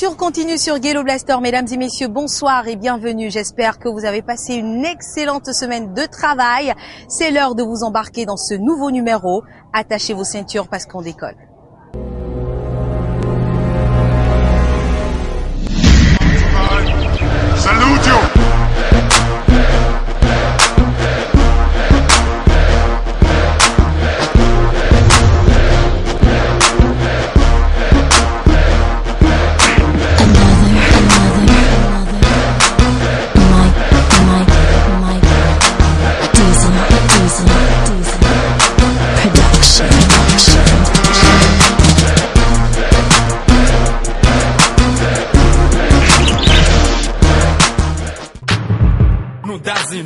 L'aventure continue sur Gelo Blaster. Mesdames et messieurs, bonsoir et bienvenue. J'espère que vous avez passé une excellente semaine de travail. C'est l'heure de vous embarquer dans ce nouveau numéro. Attachez vos ceintures parce qu'on décolle. Salute you!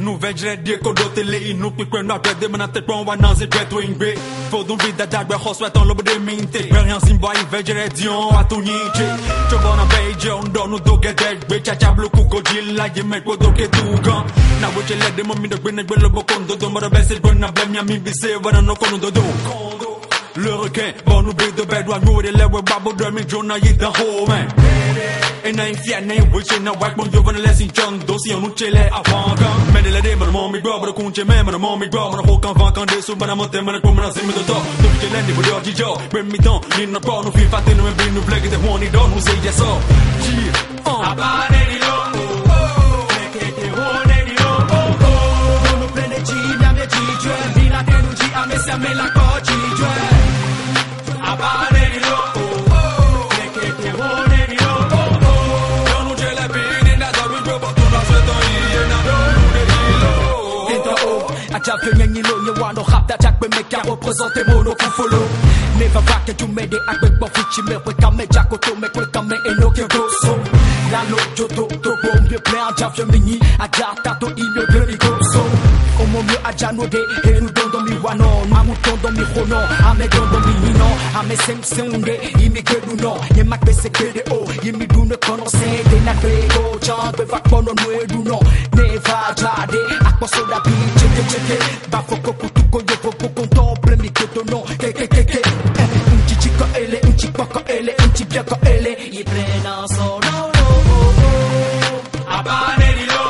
Nous veille dire que d'autres les nous qui prennent notre de mon tête pour voir c'est très twin b faut donc vite d'arbre soit dans le de minte rien simba veille dion à tout nier tu vas na veille on donne nous do get be chacha bloco codil la je me ko do que tout gan na wo je let de mo mi de gben le bokondo do mo de best bon na blame mi bise wana no kono do le requin bon nous be de bed wa nous de le babo de mi jona yi the whole man. Et n'a une fière n'a une wish n'a white mon dieu va laisser une chance dossier on tchele avant quand mais de la dé mon mon mi bro bro kunche même mon mon mi bro mon ho quand va quand des sous bana monter mon comme na sim de to to tchele ni bro jijo bring me down ni na pro no fi fatte no me bring no flag de one don who say yes so abane di lo che one di lo no prende ci na me ci cioè vi la che non ci a me se me la coci cioè abane di lo che one Aja venye nyilo nye wano rapta jak be meka représenter mono kufolo ne va pas que tu m'aides à be bon fichi me we kame jako to me kwe kame eno ke goso la lo joto to bom be plan aja venye aja tato ime geri goso omo mi aja no de enu dondo mi wano mamu dondo mi hono ame dondo mi no ame semsunde ime gedu no nye mak be se kede o ime du ne conocer de na grego chan be va kono no edu no ne va jade akpo soda bi Bafoko kutuko yoko contemple mi keto no ke unchi chico ele unchi poko ele unchi biako ele I prena sono abane di lo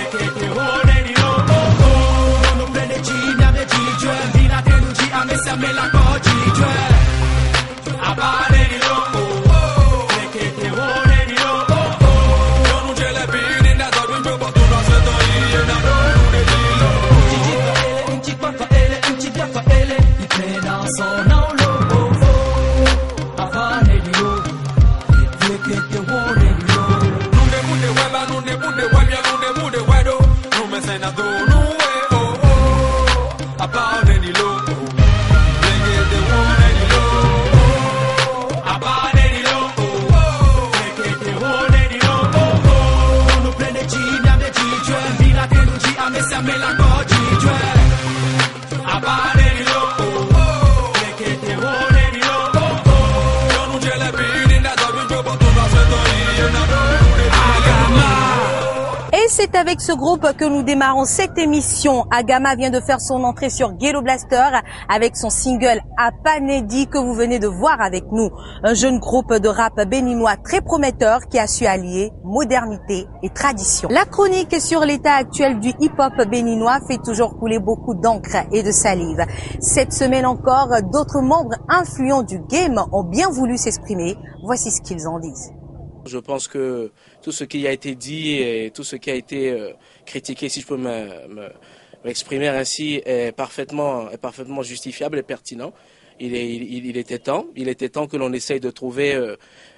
ke one di lo no prende ci na me ci cioè vina te non ci a me se me la coci cioè abane di lo ke one di lo non ce le bine da dormi un po' tu no se to io na C'est avec ce groupe que nous démarrons cette émission. Agama vient de faire son entrée sur Gelo Blaster avec son single Apanedi que vous venez de voir avec nous. Un jeune groupe de rap béninois très prometteur qui a su allier modernité et tradition. La chronique sur l'état actuel du hip-hop béninois fait toujours couler beaucoup d'encre et de salive. Cette semaine encore, d'autres membres influents du game ont bien voulu s'exprimer. Voici ce qu'ils en disent. Je pense que tout ce qui a été dit et tout ce qui a été critiqué, si je peux m'exprimer ainsi, est parfaitement justifiable et pertinent. Il était temps que l'on essaye de trouver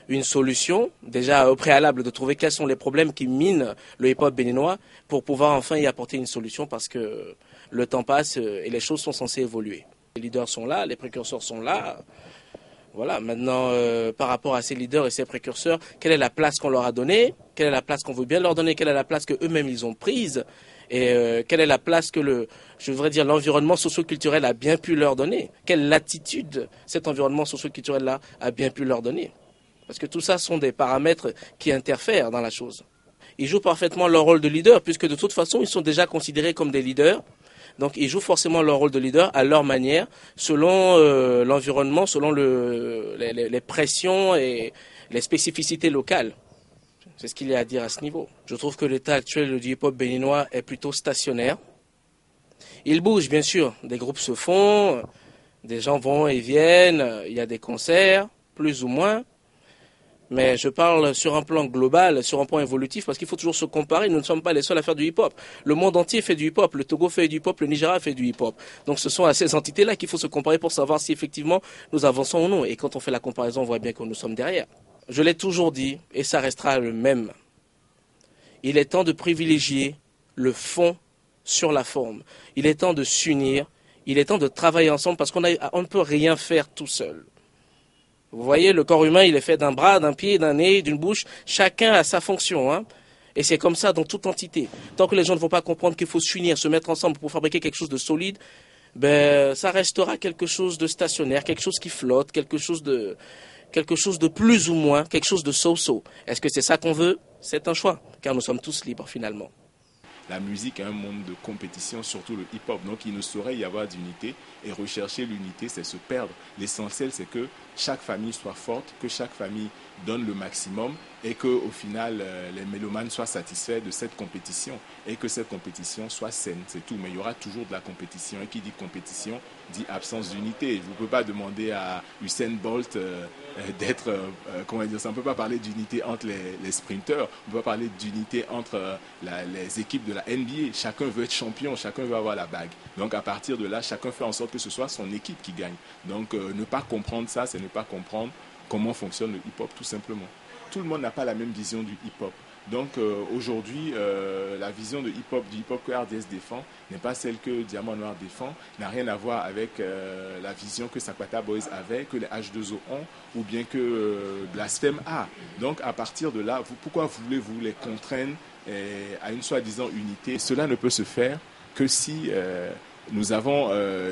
une solution, déjà au préalable de trouver quels sont les problèmes qui minent le hip-hop béninois pour pouvoir enfin y apporter une solution parce que le temps passe et les choses sont censées évoluer. Les leaders sont là, les précurseurs sont là. Voilà, maintenant, par rapport à ces leaders et ces précurseurs, quelle est la place qu'on leur a donnée? Quelle est la place qu'on veut bien leur donner? Quelle est la place qu'eux-mêmes ils ont prise? Et quelle est la place que l'environnement socio-culturel a bien pu leur donner? Quelle latitude cet environnement socio-culturel-là a bien pu leur donner? Parce que tout ça sont des paramètres qui interfèrent dans la chose. Ils jouent parfaitement leur rôle de leader, puisque de toute façon, ils sont déjà considérés comme des leaders. Donc ils jouent forcément leur rôle de leader à leur manière, selon l'environnement, selon les pressions et les spécificités locales. C'est ce qu'il y a à dire à ce niveau. Je trouve que l'état actuel du hip-hop béninois est plutôt stationnaire. Il bouge, bien sûr. Des groupes se font, des gens vont et viennent, il y a des concerts, plus ou moins. Mais je parle sur un plan global, sur un plan évolutif, parce qu'il faut toujours se comparer. Nous ne sommes pas les seuls à faire du hip-hop. Le monde entier fait du hip-hop. Le Togo fait du hip-hop, le Nigeria fait du hip-hop. Donc ce sont à ces entités-là qu'il faut se comparer pour savoir si effectivement nous avançons ou non. Et quand on fait la comparaison, on voit bien que nous sommes derrière. Je l'ai toujours dit, et ça restera le même. Il est temps de privilégier le fond sur la forme. Il est temps de s'unir. Il est temps de travailler ensemble parce qu'on ne peut rien faire tout seul. Vous voyez, le corps humain, il est fait d'un bras, d'un pied, d'un nez, d'une bouche. Chacun a sa fonction, hein. Et c'est comme ça dans toute entité. Tant que les gens ne vont pas comprendre qu'il faut s'unir, se mettre ensemble pour fabriquer quelque chose de solide, ben, ça restera quelque chose de stationnaire, quelque chose qui flotte, quelque chose de plus ou moins, quelque chose de so-so. Est-ce que c'est ça qu'on veut? C'est un choix, car nous sommes tous libres finalement. La musique est un monde de compétition, surtout le hip-hop. Donc il ne saurait y avoir d'unité. Et rechercher l'unité, c'est se perdre. L'essentiel, c'est que chaque famille soit forte, que chaque famille donne le maximum et qu'au final, les mélomanes soient satisfaits de cette compétition et que cette compétition soit saine. C'est tout. Mais il y aura toujours de la compétition. Et qui dit compétition, dit absence d'unité. Vous ne pouvez pas demander à Usain Bolt d'être, comment dire ça, on ne peut pas parler d'unité entre les sprinteurs, on ne peut pas parler d'unité entre les équipes de la NBA. Chacun veut être champion, chacun veut avoir la bague. Donc à partir de là, chacun fait en sorte que ce soit son équipe qui gagne. Donc ne pas comprendre ça, c'est ne pas comprendre comment fonctionne le hip-hop tout simplement. Tout le monde n'a pas la même vision du hip-hop. Donc aujourd'hui, la vision du hip-hop que RDS défend n'est pas celle que Diamant Noir défend, n'a rien à voir avec la vision que Sakwata Boys avait, que les H2O ont, ou bien que Blasphème a. Donc à partir de là, pourquoi voulez-vous les contraindre à une soi-disant unité? Cela ne peut se faire que si nous avons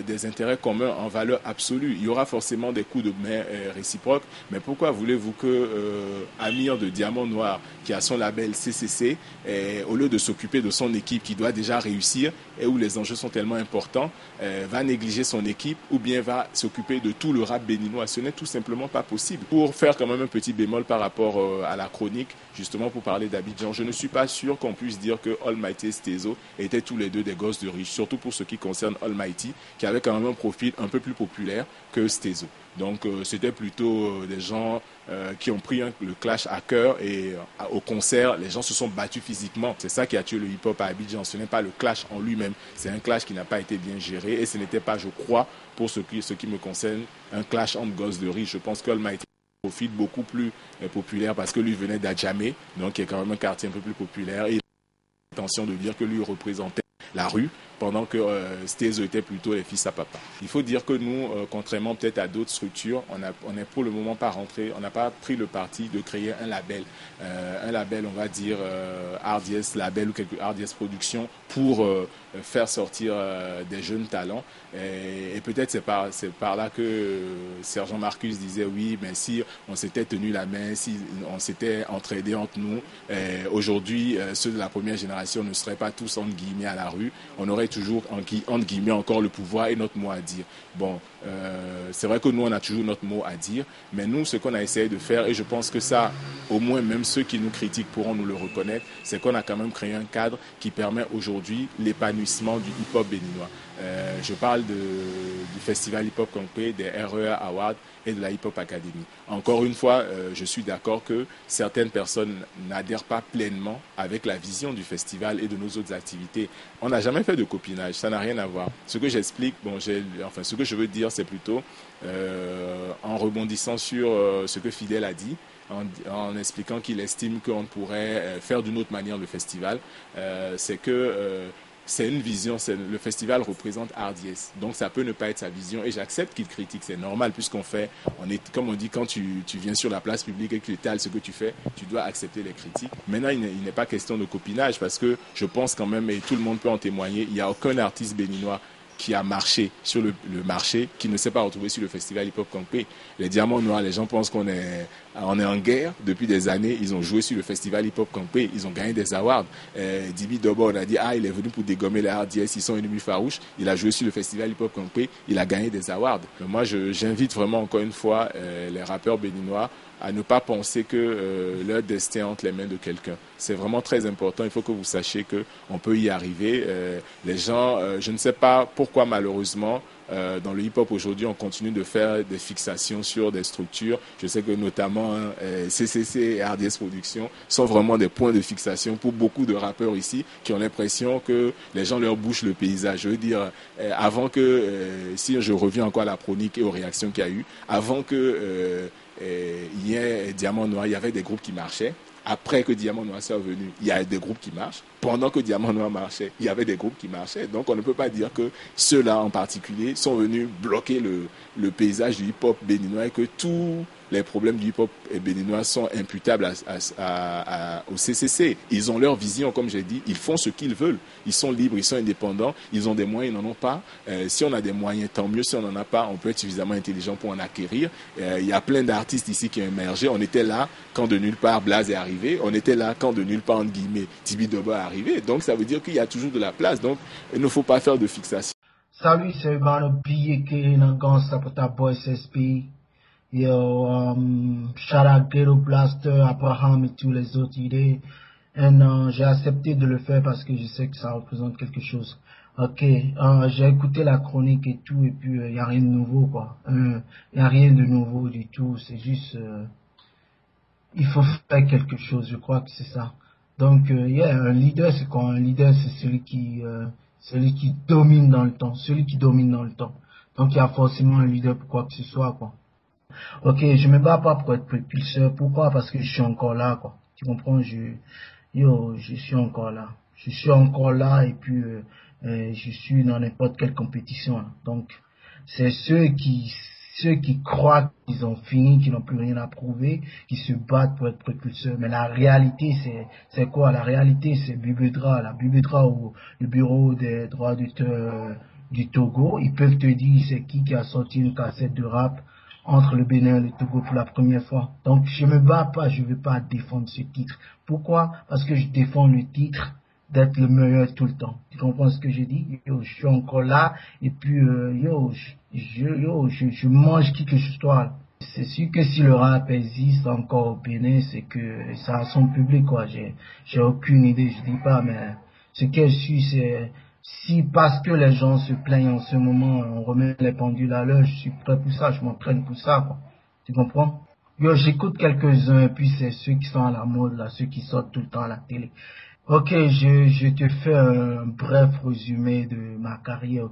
des intérêts communs en valeur absolue. Il y aura forcément des coups de main réciproques, mais pourquoi voulez-vous que Amir de Diamant Noir, qui a son label CCC, au lieu de s'occuper de son équipe qui doit déjà réussir et où les enjeux sont tellement importants, va négliger son équipe ou bien va s'occuper de tout le rap béninois? Ce n'est tout simplement pas possible. Pour faire quand même un petit bémol par rapport à la chronique, justement pour parler d'Abidjan, je ne suis pas sûr qu'on puisse dire que Almighty et Stezo étaient tous les deux des gosses de riches, surtout pour ce qui concerne Almighty, qui avait quand même un profil un peu plus populaire que Stezo. Donc c'était plutôt des gens qui ont pris le clash à cœur et au concert, les gens se sont battus physiquement. C'est ça qui a tué le hip-hop à Abidjan. Ce n'est pas le clash en lui-même, c'est un clash qui n'a pas été bien géré et ce n'était pas, je crois, pour ce qui me concerne, un clash entre gosses de riches. Je pense qu'Almighty profil beaucoup plus populaire parce que lui venait d'Adjamé, donc qui est quand même un quartier un peu plus populaire. Et il a l'intention de dire que lui représentait la rue, pendant que Stezo était plutôt les fils à papa. Il faut dire que nous, contrairement peut-être à d'autres structures, on n'est pour le moment pas rentré, on n'a pas pris le parti de créer un label, on va dire RDS Label ou quelque RDS Production pour faire sortir des jeunes talents. Et peut-être c'est par là que Sergent Marcus disait oui, mais si on s'était tenu la main, si on s'était entraidé entre nous, aujourd'hui ceux de la première génération ne seraient pas tous entre guillemets à la rue, on aurait toujours entre guillemets encore le pouvoir et notre mot à dire. Bon, c'est vrai que nous on a toujours notre mot à dire, mais nous ce qu'on a essayé de faire, et je pense que ça au moins même ceux qui nous critiquent pourront nous le reconnaître, c'est qu'on a quand même créé un cadre qui permet aujourd'hui l'épanouissement du hip-hop béninois. Je parle du festival hip-hop Conqué, des REA Awards et de la Hip Hop Academy. Encore une fois, je suis d'accord que certaines personnes n'adhèrent pas pleinement avec la vision du festival et de nos autres activités. On n'a jamais fait de copinage, ça n'a rien à voir. Ce que j'explique, ce que je veux dire, c'est plutôt en rebondissant sur ce que Fidel a dit, en expliquant qu'il estime qu'on pourrait faire d'une autre manière le festival, c'est que c'est une vision, le festival représente RDS, donc ça peut ne pas être sa vision et j'accepte qu'il critique, c'est normal puisqu'on fait, comme on dit, quand tu viens sur la place publique et que tu étales ce que tu fais, tu dois accepter les critiques. Maintenant, il n'est pas question de copinage parce que je pense quand même, et tout le monde peut en témoigner, il n'y a aucun artiste béninois qui a marché sur le marché, qui ne s'est pas retrouvé sur le festival hip-hop Conqué. Les Diamants Noirs, les gens pensent qu'on est en guerre depuis des années. Ils ont joué sur le festival hip-hop Conqué, ils ont gagné des awards. Dibi Dobo, on a dit, il est venu pour dégommer les RDS, ils sont ennemis farouches. Il a joué sur le festival hip-hop Conqué, il a gagné des awards. Moi, j'invite vraiment encore une fois les rappeurs béninois à ne pas penser que leur destin est entre les mains de quelqu'un. C'est vraiment très important. Il faut que vous sachiez qu'on peut y arriver. Les gens, je ne sais pas pourquoi malheureusement, dans le hip-hop aujourd'hui, on continue de faire des fixations sur des structures. Je sais que notamment CCC et RDS Productions sont vraiment des points de fixation pour beaucoup de rappeurs ici qui ont l'impression que les gens leur bouchent le paysage. Je veux dire, avant que, si je reviens encore à la chronique et aux réactions qu'il y a eu, avant que il y ait Diamant Noir, il y avait des groupes qui marchaient. Après que Diamant Noir soit venu, il y a des groupes qui marchent. Pendant que Diamant Noir marchait, il y avait des groupes qui marchaient. Donc on ne peut pas dire que ceux-là en particulier sont venus bloquer le paysage du hip-hop béninois et que tous les problèmes du hip-hop béninois sont imputables au CCC. Ils ont leur vision, comme j'ai dit, ils font ce qu'ils veulent. Ils sont libres, ils sont indépendants, ils ont des moyens, ils n'en ont pas. Si on a des moyens, tant mieux. Si on n'en a pas, on peut être suffisamment intelligent pour en acquérir. Il y a plein d'artistes ici qui ont émergé. On était là quand de nulle part Blaze est arrivé. On était là quand de nulle part, entre guillemets, Tibi Doba est arrivé. Donc ça veut dire qu'il y a toujours de la place. Donc il ne faut pas faire de fixation. Salut, c'est Mano B.A.K. Nangan Sapota Boy SSP. Yo, shout out Ghetto Blaster, Abraham et tous les autres idées. Et j'ai accepté de le faire parce que je sais que ça représente quelque chose. Ok, j'ai écouté la chronique et tout, et puis il n'y a rien de nouveau, quoi. Il n'y a rien de nouveau du tout, c'est juste... il faut faire quelque chose, je crois que c'est ça. Donc, un leader, c'est quoi? Un leader, c'est celui qui domine dans le temps, celui qui domine dans le temps. Donc, il y a forcément un leader pour quoi que ce soit, quoi. Ok, je me bats pas pour être propulseur. Pourquoi? Parce que je suis encore là, quoi. Tu comprends? Je suis encore là. Je suis encore là et puis je suis dans n'importe quelle compétition, là. Donc, c'est ceux qui croient qu'ils ont fini, qu'ils n'ont plus rien à prouver, qui se battent pour être propulseurs. Mais la réalité, c'est quoi? La réalité, c'est Bubedra. La Bubedra ou le bureau des droits d'auteur du Togo, ils peuvent te dire c'est qui a sorti une cassette de rap entre le Bénin et le Togo pour la première fois. Donc je me bats pas, je veux pas défendre ce titre. Pourquoi? Parce que je défends le titre d'être le meilleur tout le temps. Tu comprends ce que je dis? Yo, je suis encore là et puis je mange qui que je sois. C'est sûr que si le rap existe encore au Bénin, c'est que ça a son public, quoi. J'ai aucune idée, je dis pas, mais ce que je suis, c'est si parce que les gens se plaignent en ce moment, on remet les pendules à l'heure, je suis prêt pour ça, je m'entraîne pour ça, quoi. Tu comprends? Yo, j'écoute quelques-uns, et puis c'est ceux qui sont à la mode, là, ceux qui sortent tout le temps à la télé. Ok, je te fais un bref résumé de ma carrière.